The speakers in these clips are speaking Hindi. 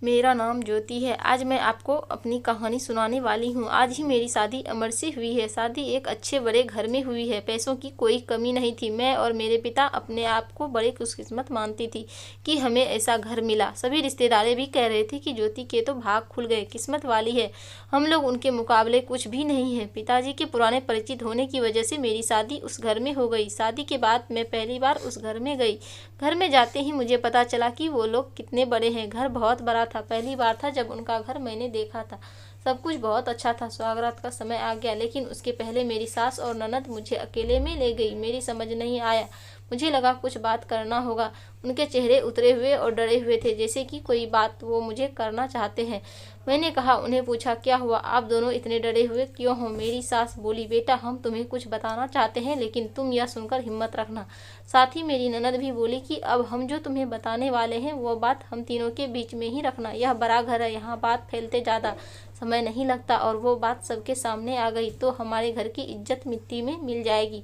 मेरा नाम ज्योति है। आज मैं आपको अपनी कहानी सुनाने वाली हूँ। आज ही मेरी शादी अमर से हुई है। शादी एक अच्छे बड़े घर में हुई है। पैसों की कोई कमी नहीं थी। मैं और मेरे पिता अपने आप को बड़े खुशकिस्मत मानती थी कि हमें ऐसा घर मिला। सभी रिश्तेदारें भी कह रहे थे कि ज्योति के तो भाग खुल गए, किस्मत वाली है। हम लोग उनके मुकाबले कुछ भी नहीं है। पिताजी के पुराने परिचित होने की वजह से मेरी शादी उस घर में हो गई। शादी के बाद मैं पहली बार उस घर में गई। घर में जाते ही मुझे पता चला कि वो लोग कितने बड़े हैं। घर बहुत बड़ा था। पहली बार था जब उनका घर मैंने देखा था। सब कुछ बहुत अच्छा था। स्वागत का समय आ गया, लेकिन उसके पहले मेरी सास और ननद मुझे अकेले में ले गई। मेरी समझ नहीं आया। मुझे लगा कुछ बात करना होगा। उनके चेहरे उतरे हुए और डरे हुए थे, जैसे कि कोई बात वो मुझे करना चाहते हैं। मैंने कहा, उन्हें पूछा, क्या हुआ? आप दोनों इतने डरे हुए क्यों हो? मेरी सास बोली, बेटा हम तुम्हें कुछ बताना चाहते हैं, लेकिन तुम यह सुनकर हिम्मत रखना। साथ ही मेरी ननद भी बोली कि अब हम जो तुम्हें बताने वाले हैं वो बात हम तीनों के बीच में ही रखना। यह बड़ा घर है, यहाँ बात फैलते ज़्यादा समय नहीं लगता। और वो बात सबके सामने आ गई तो हमारे घर की इज्जत मिट्टी में मिल जाएगी।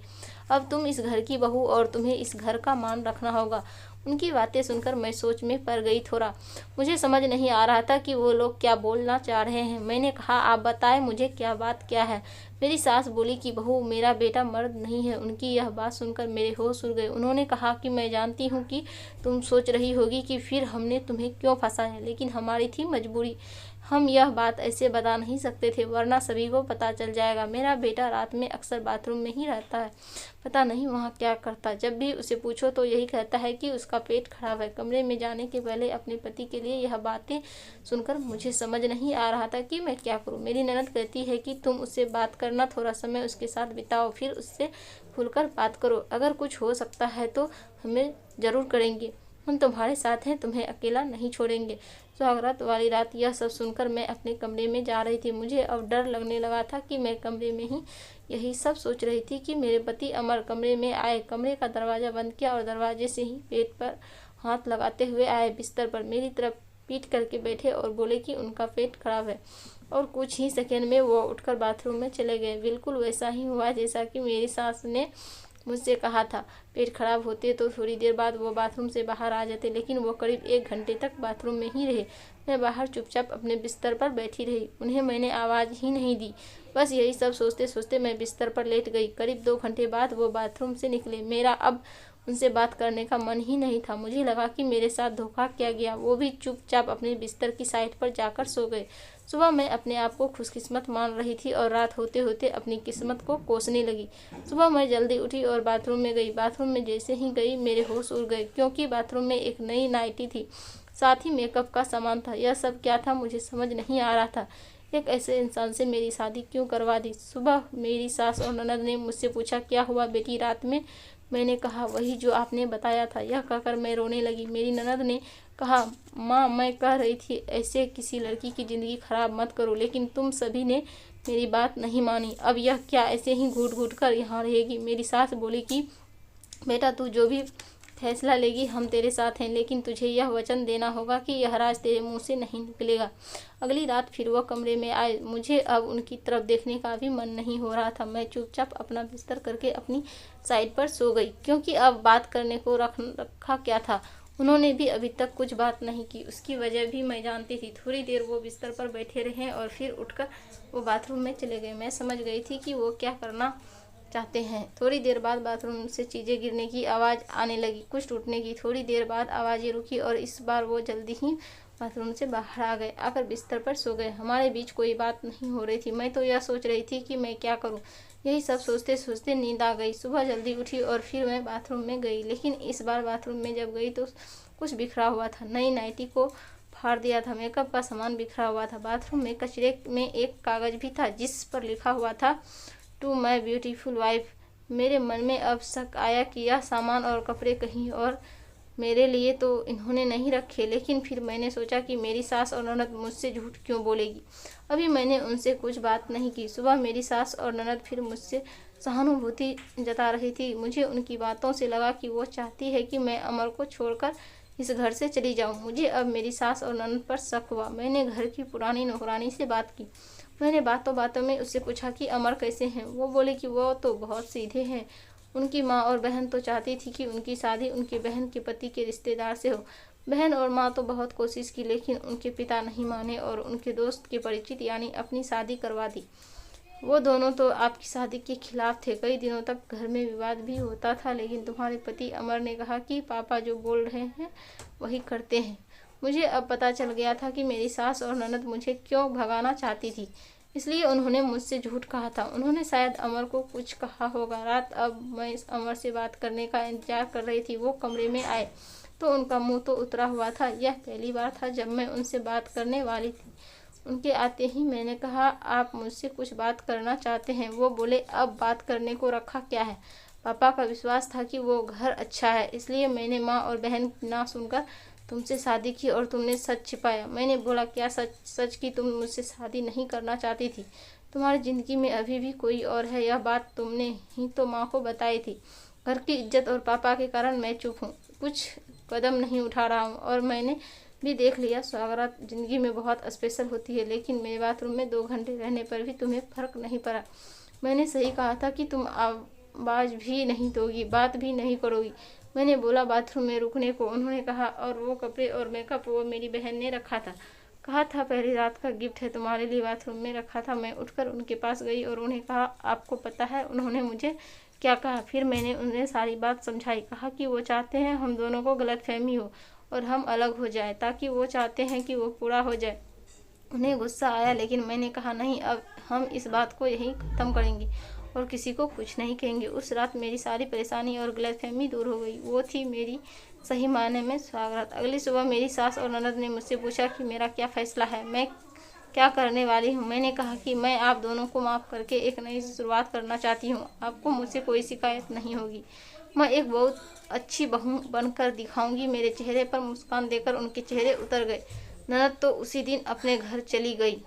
अब तुम इस घर की बहू और तुम्हें इस घर का मान रखना होगा। उनकी बातें सुनकर मैं सोच में पड़ गई थोड़ा। मुझे समझ नहीं आ रहा था कि वो लोग क्या बोलना चाह रहे हैं। मैंने कहा, आप बताएं मुझे बात क्या है? मेरी सास बोली कि बहू, मेरा बेटा मर्द नहीं है। उनकी यह बात सुनकर मेरे होश उड़ गए। उन्होंने कहा कि मैं जानती हूँ कि तुम सोच रही होगी कि फिर हमने तुम्हें क्यों फंसाया, लेकिन हमारी थी मजबूरी। हम यह बात ऐसे बता नहीं सकते थे, वरना सभी को पता चल जाएगा। मेरा बेटा रात में अक्सर बाथरूम में ही रहता है। पता नहीं वहाँ क्या करता। जब भी उसे पूछो तो यही कहता है कि उसका पेट खराब है। कमरे में जाने के पहले अपने पति के लिए यह बातें सुनकर मुझे समझ नहीं आ रहा था कि मैं क्या करूं। मेरी ननद कहती है कि तुम उससे बात करना, थोड़ा समय उसके साथ बिताओ, फिर उससे खुलकर बात करो। अगर कुछ हो सकता है तो हमें ज़रूर करेंगे। हम तुम्हारे साथ हैं, तुम्हें अकेला नहीं छोड़ेंगे। सुहागरात वाली रात यह सब सुनकर मैं अपने कमरे में जा रही थी। मुझे अब डर लगने लगा था कि मैं कमरे में ही यही सब सोच रही थी कि मेरे पति अमर कमरे में आए। कमरे का दरवाज़ा बंद किया और दरवाजे से ही पेट पर हाथ लगाते हुए आए। बिस्तर पर मेरी तरफ पीठ करके बैठे और बोले कि उनका पेट खराब है। और कुछ ही सेकंड में वो उठकर बाथरूम में चले गए। बिल्कुल वैसा ही हुआ जैसा कि मेरी सास ने मुझसे कहा था। पेट खराब होते तो थोड़ी देर बाद वो बाथरूम से बाहर आ जाते, लेकिन वो करीब 1 घंटे तक बाथरूम में ही रहे। मैं बाहर चुपचाप अपने बिस्तर पर बैठी रही। उन्हें मैंने आवाज़ ही नहीं दी। बस यही सब सोचते सोचते मैं बिस्तर पर लेट गई। करीब 2 घंटे बाद वो बाथरूम से निकले। मेरा अब उनसे बात करने का मन ही नहीं था। मुझे लगा कि मेरे साथ धोखा किया गया। वो भी चुपचाप अपने बिस्तर की साइड पर जाकर सो गए। सुबह मैं अपने आप को खुशकिस्मत मान रही थी और रात होते होते अपनी किस्मत को कोसने लगी। सुबह मैं जल्दी उठी और बाथरूम में गई। बाथरूम में जैसे ही गई मेरे होश उड़ गए, क्योंकि बाथरूम में एक नई नाइटी थी, साथ ही मेकअप का सामान था। यह सब क्या था मुझे समझ नहीं आ रहा था। एक ऐसे इंसान से मेरी शादी क्यों करवा दी? सुबह मेरी सास और ननद ने मुझसे पूछा, क्या हुआ बेटी रात में? मैंने कहा, वही जो आपने बताया था। यह कहकर मैं रोने लगी। मेरी ननद ने कहा, माँ मैं कह रही थी ऐसे किसी लड़की की ज़िंदगी खराब मत करो, लेकिन तुम सभी ने मेरी बात नहीं मानी। अब यह क्या ऐसे ही घूट घूट कर यहाँ रहेगी? मेरी सास बोली कि बेटा तू जो भी फैसला लेगी हम तेरे साथ हैं, लेकिन तुझे यह वचन देना होगा कि यह राज तेरे मुंह से नहीं निकलेगा। अगली रात फिर वह कमरे में आए। मुझे अब उनकी तरफ देखने का भी मन नहीं हो रहा था। मैं चुपचाप अपना बिस्तर करके अपनी साइड पर सो गई, क्योंकि अब बात करने को रखा क्या था। उन्होंने भी अभी तक कुछ बात नहीं की। उसकी वजह भी मैं जानती थी। थोड़ी देर वो बिस्तर पर बैठे रहे और फिर उठकर वो बाथरूम में चले गए। मैं समझ गई थी कि वो क्या करना चाहते हैं। थोड़ी देर बाद बाथरूम से चीज़ें गिरने की आवाज़ आने लगी, कुछ टूटने की। थोड़ी देर बाद आवाज़ें रुकी और इस बार वो जल्दी ही बाथरूम से बाहर आ गए, आकर बिस्तर पर सो गए। हमारे बीच कोई बात नहीं हो रही थी। मैं तो यह सोच रही थी कि मैं क्या करूं। यही सब सोचते सोचते नींद आ गई। सुबह जल्दी उठी और फिर मैं बाथरूम में गई, लेकिन इस बार बाथरूम में जब गई तो कुछ बिखरा हुआ था। नई नाइटी को फाड़ दिया था, मेकअप का सामान बिखरा हुआ था। बाथरूम में कचरे में एक कागज़ भी था जिस पर लिखा हुआ था, टू माई ब्यूटीफुल वाइफ। मेरे मन में अब शक आया कि यह सामान और कपड़े कहीं और मेरे लिए तो इन्होंने नहीं रखे। लेकिन फिर मैंने सोचा कि मेरी सास और ननद मुझसे झूठ क्यों बोलेगी। अभी मैंने उनसे कुछ बात नहीं की। सुबह मेरी सास और ननद फिर मुझसे सहानुभूति जता रही थी। मुझे उनकी बातों से लगा कि वो चाहती है कि मैं अमर को छोड़कर इस घर से चली जाऊं। मुझे अब मेरी सास और ननद पर शक हुआ। मैंने घर की पुरानी नौकरानी से बात की। मैंने बातों बातों में उससे पूछा कि अमर कैसे हैं। वो बोले कि वो तो बहुत सीधे हैं। उनकी माँ और बहन तो चाहती थी कि उनकी शादी उनकी बहन के पति के रिश्तेदार से हो, बहन और माँ तो बहुत कोशिश की, लेकिन उनके पिता नहीं माने और उनके दोस्त के परिचित यानी अपनी शादी करवा दी। वो दोनों तो आपकी शादी के खिलाफ थे। कई दिनों तक घर में विवाद भी होता था, लेकिन तुम्हारे पति अमर ने कहा कि पापा जो बोल रहे हैं वही करते हैं। मुझे अब पता चल गया था कि मेरी सास और ननद मुझे क्यों भगाना चाहती थी, इसलिए उन्होंने मुझसे झूठ कहा था। उन्होंने शायद अमर को कुछ कहा होगा। रात अब मैं अमर से बात करने का इंतजार कर रही थी। वो कमरे में आए तो उनका मुंह तो उतरा हुआ था। यह पहली बार था जब मैं उनसे बात करने वाली थी। उनके आते ही मैंने कहा, आप मुझसे कुछ बात करना चाहते हैं? वो बोले, अब बात करने को रखा क्या है। पापा का विश्वास था कि वो घर अच्छा है, इसलिए मैंने माँ और बहन की ना सुनकर तुमसे शादी की और तुमने सच छिपाया। मैंने बोला, क्या सच कि तुम मुझसे शादी नहीं करना चाहती थी? तुम्हारी ज़िंदगी में अभी भी कोई और है, यह बात तुमने ही तो माँ को बताई थी। घर की इज्जत और पापा के कारण मैं चुप हूँ, कुछ कदम नहीं उठा रहा हूँ। और मैंने भी देख लिया, स्वागत ज़िंदगी में बहुत स्पेशल होती है, लेकिन मेरे बाथरूम में 2 घंटे रहने पर भी तुम्हें फ़र्क नहीं पड़ा। मैंने सही कहा था कि तुम आवाज़ भी नहीं दोगी, बात भी नहीं करोगी। मैंने बोला बाथरूम में रुकने को। उन्होंने कहा, और वो कपड़े और मेकअप वो मेरी बहन ने रखा था। कहा था पहली रात का गिफ्ट है, तुम्हारे लिए बाथरूम में रखा था। मैं उठकर उनके पास गई और उन्हें कहा, आपको पता है उन्होंने मुझे क्या कहा? फिर मैंने उन्हें सारी बात समझाई। कहा कि वो चाहते हैं हम दोनों को गलतफहमी हो और हम अलग हो जाए, ताकि वो चाहते हैं कि वो पूरा हो जाए। उन्हें गुस्सा आया, लेकिन मैंने कहा, नहीं, अब हम इस बात को यहीं ख़त्म करेंगे और किसी को कुछ नहीं कहेंगे। उस रात मेरी सारी परेशानी और गलतफहमी दूर हो गई। वो थी मेरी सही मायने में स्वागत। अगली सुबह मेरी सास और ननद ने मुझसे पूछा कि मेरा क्या फ़ैसला है, मैं क्या करने वाली हूँ। मैंने कहा कि मैं आप दोनों को माफ़ करके एक नई शुरुआत करना चाहती हूँ। आपको मुझसे कोई शिकायत नहीं होगी। मैं एक बहुत अच्छी बहू बनकर दिखाऊंगी। मेरे चेहरे पर मुस्कान देकर उनके चेहरे उतर गए। ननद तो उसी दिन अपने घर चली गई।